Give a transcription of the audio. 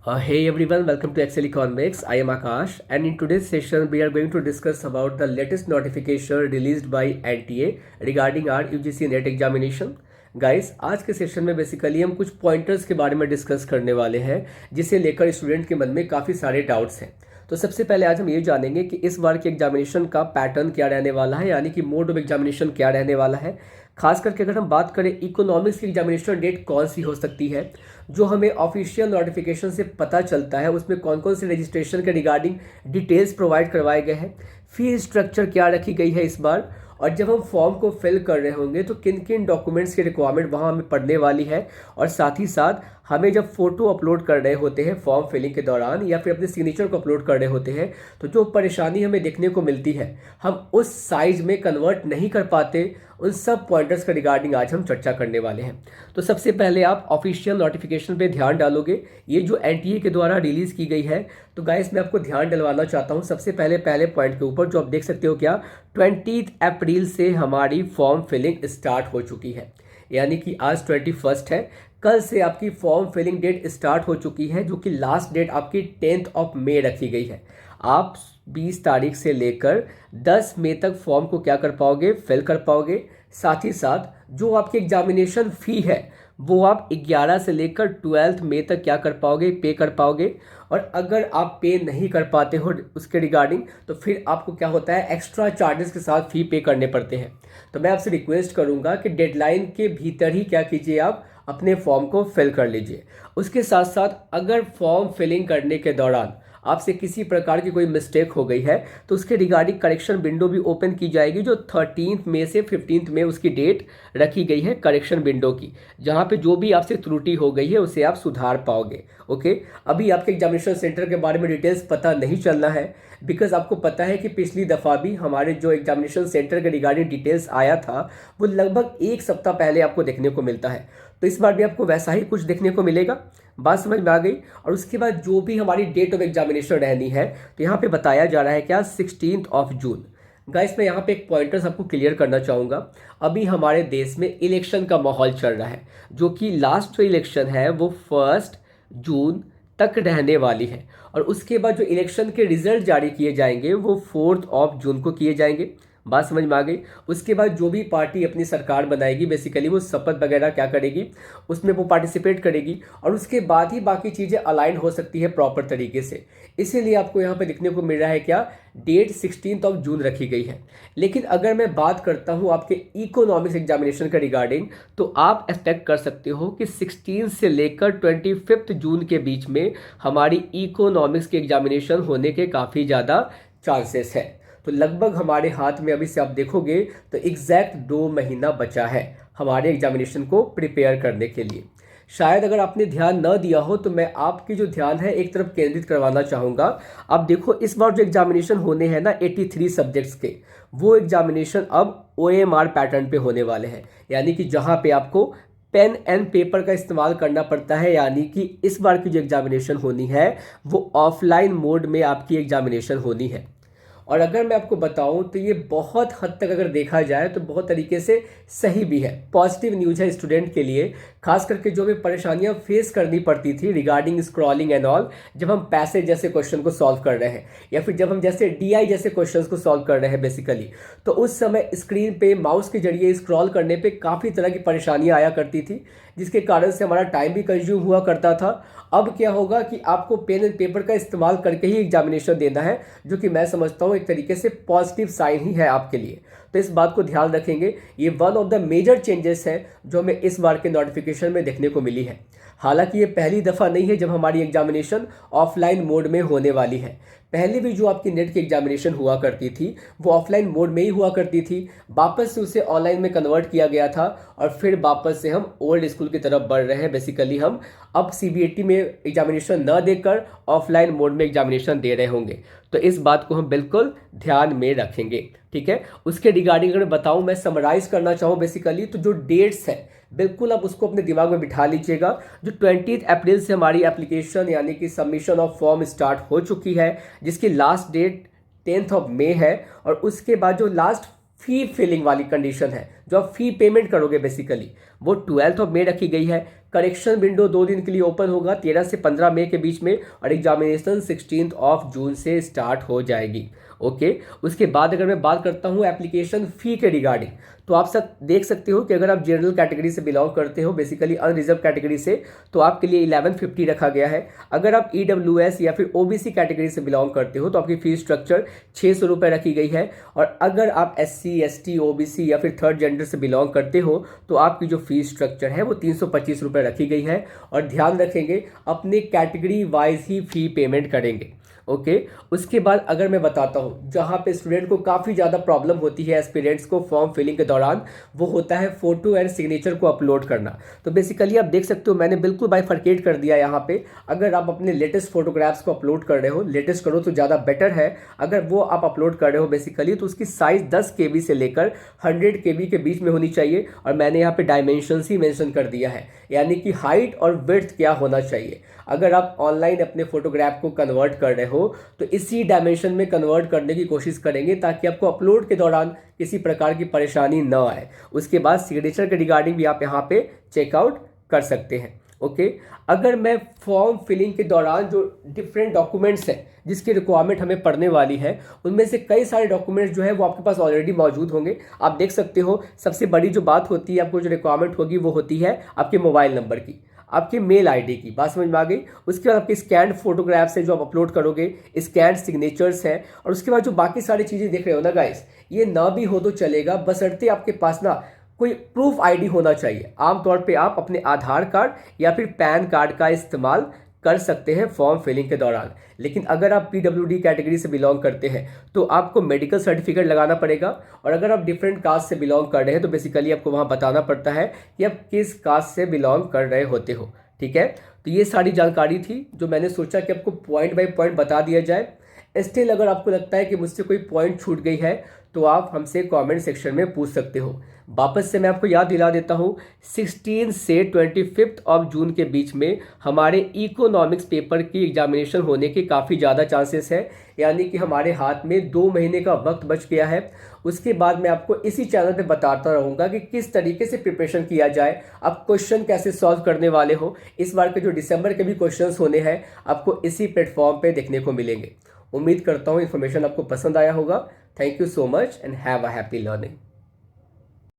Hey everyone, welcome to Excel Economics. I am Akash, and in today's session we are going to discuss about the latest notification released by NTA regarding our UGC net examination. Guys, आज के session में basically हम कुछ pointers के बारे में discuss करने वाले हैं जिसे लेकर स्टूडेंट के मन में काफ़ी सारे डाउट्स हैं. तो सबसे पहले आज हम ये जानेंगे कि इस बार के एग्जामिनेशन का पैटर्न क्या रहने वाला है, यानी कि मोड ऑफ एग्जामिनेशन क्या रहने वाला है. खास करके अगर हम बात करें इकोनॉमिक्स की एग्जामिनेशन डेट कौन सी हो सकती है, जो हमें ऑफिशियल नोटिफिकेशन से पता चलता है उसमें कौन कौन से रजिस्ट्रेशन के रिगार्डिंग डिटेल्स प्रोवाइड करवाए गए हैं, फी स्ट्रक्चर क्या रखी गई है इस बार, और जब हम फॉर्म को फिल कर रहे होंगे तो किन किन डॉक्यूमेंट्स की रिक्वायरमेंट वहाँ हमें पड़ने वाली है, और साथ ही साथ हमें जब फोटो अपलोड कर रहे होते हैं फॉर्म फिलिंग के दौरान या फिर अपने सिग्नेचर को अपलोड कर रहे होते हैं तो जो परेशानी हमें देखने को मिलती है हम उस साइज में कन्वर्ट नहीं कर पाते, उन सब पॉइंटर्स का रिगार्डिंग आज हम चर्चा करने वाले हैं. तो सबसे पहले आप ऑफिशियल नोटिफिकेशन पे ध्यान डालोगे, ये जो एनटीए के द्वारा रिलीज़ की गई है. तो गाइस मैं आपको ध्यान डलवाना चाहता हूँ सबसे पहले पॉइंट के ऊपर जो आप देख सकते हो क्या 20 अप्रैल से हमारी फॉर्म फिलिंग स्टार्ट हो चुकी है, यानी कि आज 21 है. कल से आपकी फॉर्म फिलिंग डेट स्टार्ट हो चुकी है, जो कि लास्ट डेट आपकी 10 मई रखी गई है. आप 20 तारीख से लेकर 10 मई तक फॉर्म को क्या कर पाओगे, फिल कर पाओगे. साथ ही साथ जो आपकी एग्जामिनेशन फ़ी है वो आप 11 से लेकर 12 मई तक क्या कर पाओगे, पे कर पाओगे. और अगर आप पे नहीं कर पाते हो उसके रिगार्डिंग तो फिर आपको क्या होता है, एक्स्ट्रा चार्जेस के साथ फ़ी पे करने पड़ते हैं. तो मैं आपसे रिक्वेस्ट करूंगा कि डेडलाइन के भीतर ही क्या कीजिए, आप अपने फॉर्म को फिल कर लीजिए. उसके साथ साथ अगर फॉर्म फिलिंग करने के दौरान आपसे किसी प्रकार की कोई मिस्टेक हो गई है तो उसके रिगार्डिंग करेक्शन विंडो भी ओपन की जाएगी, जो 13 मई से 15 मई उसकी डेट रखी गई है करेक्शन विंडो की, जहां पे जो भी आपसे त्रुटि हो गई है उसे आप सुधार पाओगे. ओके, अभी आपके एग्जामिनेशन सेंटर के बारे में डिटेल्स पता नहीं चलना है, बिकॉज आपको पता है कि पिछली दफ़ा भी हमारे जो एग्जामिनेशन सेंटर के रिगार्डिंग डिटेल्स आया था वो लगभग एक सप्ताह पहले आपको देखने को मिलता है. तो इस बार भी आपको वैसा ही कुछ देखने को मिलेगा. बात समझ में आ गई. और उसके बाद जो भी हमारी डेट ऑफ एग्जामिनेशन रहनी है तो यहाँ पे बताया जा रहा है क्या 16 जून. गाइस मैं यहाँ पे एक पॉइंटर्स आपको क्लियर करना चाहूँगा. अभी हमारे देश में इलेक्शन का माहौल चल रहा है, जो कि लास्ट जो इलेक्शन है वो 1 जून तक रहने वाली है, और उसके बाद जो इलेक्शन के रिजल्ट जारी किए जाएंगे वो 4 जून को किए जाएंगे. बात समझ में आ गई. उसके बाद जो भी पार्टी अपनी सरकार बनाएगी बेसिकली वो शपथ वगैरह क्या करेगी, उसमें वो पार्टिसिपेट करेगी, और उसके बाद ही बाकी चीज़ें अलाइन हो सकती है प्रॉपर तरीके से. इसीलिए आपको यहाँ पे देखने को मिल रहा है क्या, डेट 16 जून रखी गई है. लेकिन अगर मैं बात करता हूँ आपके इकोनॉमिक्स एग्जामिनेशन का रिगार्डिंग तो आप एक्सपेक्ट कर सकते हो कि 16 से लेकर 25 जून के बीच में हमारी इकोनॉमिक्स के एग्जामिनेशन होने के काफ़ी ज़्यादा चांसेस है. तो लगभग हमारे हाथ में अभी से आप देखोगे तो एग्जैक्ट 2 महीना बचा है हमारे एग्जामिनेशन को प्रिपेयर करने के लिए. शायद अगर आपने ध्यान न दिया हो तो मैं आपकी जो ध्यान है एक तरफ केंद्रित करवाना चाहूँगा. आप देखो इस बार जो एग्जामिनेशन होने हैं ना 83 सब्जेक्ट्स के, वो एग्जामिनेशन अब OMR पैटर्न पे होने वाले हैं, यानी कि जहाँ पे आपको पेन एंड पेपर का इस्तेमाल करना पड़ता है. यानी कि इस बार की जो एग्जामिनेशन होनी है वो ऑफलाइन मोड में आपकी एग्जामिनेशन होनी है. और अगर मैं आपको बताऊं तो ये बहुत हद तक अगर देखा जाए तो बहुत तरीके से सही भी है, पॉजिटिव न्यूज़ है स्टूडेंट के लिए. खास करके जो भी परेशानियां फेस करनी पड़ती थी रिगार्डिंग स्क्रॉलिंग एंड ऑल, जब हम पैसेज जैसे क्वेश्चन को सॉल्व कर रहे हैं या फिर जब हम जैसे DI जैसे क्वेश्चंस को सॉल्व कर रहे हैं बेसिकली, तो उस समय स्क्रीन पे माउस के जरिए स्क्रॉल करने पे काफ़ी तरह की परेशानियां आया करती थी, जिसके कारण से हमारा टाइम भी कंज्यूम हुआ करता था. अब क्या होगा कि आपको पेन एंड पेपर का इस्तेमाल करके ही एग्जामिनेशन देना है, जो कि मैं समझता हूँ एक तरीके से पॉजिटिव साइन ही है आपके लिए. तो इस बात को ध्यान रखेंगे. ये one of the major changes है जो हमें इस बार के नोटिफिकेशन में देखने को मिली है. हालांकि ये पहली दफ़ा नहीं है जब हमारी एग्जामिनेशन ऑफलाइन मोड में होने वाली है. पहले भी जो आपकी नेट की एग्जामिनेशन हुआ करती थी वो ऑफलाइन मोड में ही हुआ करती थी, वापस से उसे ऑनलाइन में कन्वर्ट किया गया था, और फिर वापस से हम ओल्ड स्कूल की तरफ बढ़ रहे हैं. बेसिकली हम अब CBAT में एग्जामिनेशन न देकर ऑफलाइन मोड में एग्जामिनेशन दे रहे होंगे. तो इस बात को हम बिल्कुल ध्यान में रखेंगे. ठीक है, उसके रिगार्डिंग अगर बताऊं, मैं समराइज करना चाहूँ बेसिकली, तो जो डेट्स है बिल्कुल आप उसको अपने दिमाग में बिठा लीजिएगा. जो 20 अप्रैल से हमारी एप्लीकेशन यानी कि सबमिशन ऑफ फॉर्म स्टार्ट हो चुकी है, जिसकी लास्ट डेट 10 मई है, और उसके बाद जो लास्ट फी फिलिंग वाली कंडीशन है, जो आप फी पेमेंट करोगे बेसिकली, वो 12 ऑफ मई रखी गई है। करेक्शन विंडो 2 दिन के लिए ओपन होगा 13 से 15 मई के बीच में, और एग्जामिनेशन 16 ऑफ जून से स्टार्ट हो जाएगी। ओके, उसके बाद अगर मैं बात करता हूँ एप्लीकेशन फ़ी के रिगार्डिंग, तो आप सब देख सकते हो कि अगर आप जनरल कैटेगरी से बिलोंग करते हो, बेसिकली अनरिजर्व कैटेगरी से, तो आपके लिए 1150 रखा गया है। अगर आप EWS या फिर OBC कैटेगरी से बिलोंग करते हो तो आपकी फीस स्ट्रक्चर 600 रुपये रखी गई है। और अगर आप SC ST OBC या फिर थर्ड जेंडर से बिलोंग करते हो तो आपकी जो फीस स्ट्रक्चर है वो 325 रुपये रखी गई है। और ध्यान रखेंगे, अपने कैटेगरी वाइज ही फी पेमेंट करेंगे। ओके, उसके बाद अगर मैं बताता हूँ जहाँ पे स्टूडेंट को काफ़ी ज़्यादा प्रॉब्लम होती है एस्पिरेंट्स को फॉर्म फिलिंग के दौरान, वो होता है फ़ोटो एंड सिग्नेचर को अपलोड करना। तो बेसिकली आप देख सकते हो मैंने बिल्कुल बाइफरकेट कर दिया यहाँ पे। अगर आप अपने लेटेस्ट फोटोग्राफ्स को अपलोड कर रहे हो, लेटेस्ट करो तो ज़्यादा बेटर है। अगर वो आप अपलोड कर रहे हो बेसिकली, तो उसकी साइज़ 10 KB से लेकर 100 KB के बीच में होनी चाहिए। और मैंने यहाँ पे डायमेंशंस ही मेंशन कर दिया है, यानी कि हाइट और विड्थ क्या होना चाहिए। अगर आप ऑनलाइन अपने फोटोग्राफ को कन्वर्ट कर रहे हो तो इसी डायमेंशन में कन्वर्ट करने की कोशिश करेंगे, ताकि आपको अपलोड के दौरान किसी प्रकार की परेशानी न आए। उसके बाद सिग्नेचर के रिगार्डिंग भी आप यहाँ पे चेकआउट कर सकते हैं। ओके, अगर मैं फॉर्म फिलिंग के दौरान जो डिफरेंट डॉक्यूमेंट्स हैं जिसकी रिक्वायरमेंट हमें पड़ने वाली है, उनमें से कई सारे डॉक्यूमेंट्स जो है वो आपके पास ऑलरेडी मौजूद होंगे। आप देख सकते हो, सबसे बड़ी जो बात होती है, आपको जो रिक्वायरमेंट होगी वो होती है आपके मोबाइल नंबर की, आपके मेल आईडी की। बात समझ में आ गई। उसके बाद आपके स्कैन फोटोग्राफ्स है जो आप अपलोड करोगे, स्कैन सिग्नेचर्स हैं, और उसके बाद जो बाकी सारी चीज़ें देख रहे हो ना गाइस, ये ना भी हो तो चलेगा, बशर्ते आपके पास ना कोई प्रूफ आईडी होना चाहिए। आमतौर पे आप अपने आधार कार्ड या फिर पैन कार्ड का इस्तेमाल कर सकते हैं फॉर्म फिलिंग के दौरान। लेकिन अगर आप PWD कैटेगरी से बिलोंग करते हैं तो आपको मेडिकल सर्टिफिकेट लगाना पड़ेगा। और अगर आप डिफरेंट कास्ट से बिलोंग कर रहे हैं तो बेसिकली आपको वहाँ बताना पड़ता है कि आप किस कास्ट से बिलोंग कर रहे होते हो। ठीक है, तो ये सारी जानकारी थी जो मैंने सोचा कि आपको पॉइंट बाय पॉइंट बता दिया जाए। स्टिल अगर आपको लगता है कि मुझसे कोई पॉइंट छूट गई है तो आप हमसे कमेंट सेक्शन में पूछ सकते हो। वापस से मैं आपको याद दिला देता हूँ, 16 से 25 ऑफ जून के बीच में हमारे इकोनॉमिक्स पेपर की एग्जामिनेशन होने के काफ़ी ज़्यादा चांसेस हैं, यानी कि हमारे हाथ में 2 महीने का वक्त बच गया है। उसके बाद मैं आपको इसी चैनल पे बताता रहूँगा कि किस तरीके से प्रिपरेशन किया जाए, आप क्वेश्चन कैसे सॉल्व करने वाले हो। इस बार के जो दिसंबर के भी क्वेश्चन होने हैं आपको इसी प्लेटफॉर्म पर देखने को मिलेंगे। उम्मीद करता हूँ इन्फॉर्मेशन आपको पसंद आया होगा। Thank you so much and have a happy learning.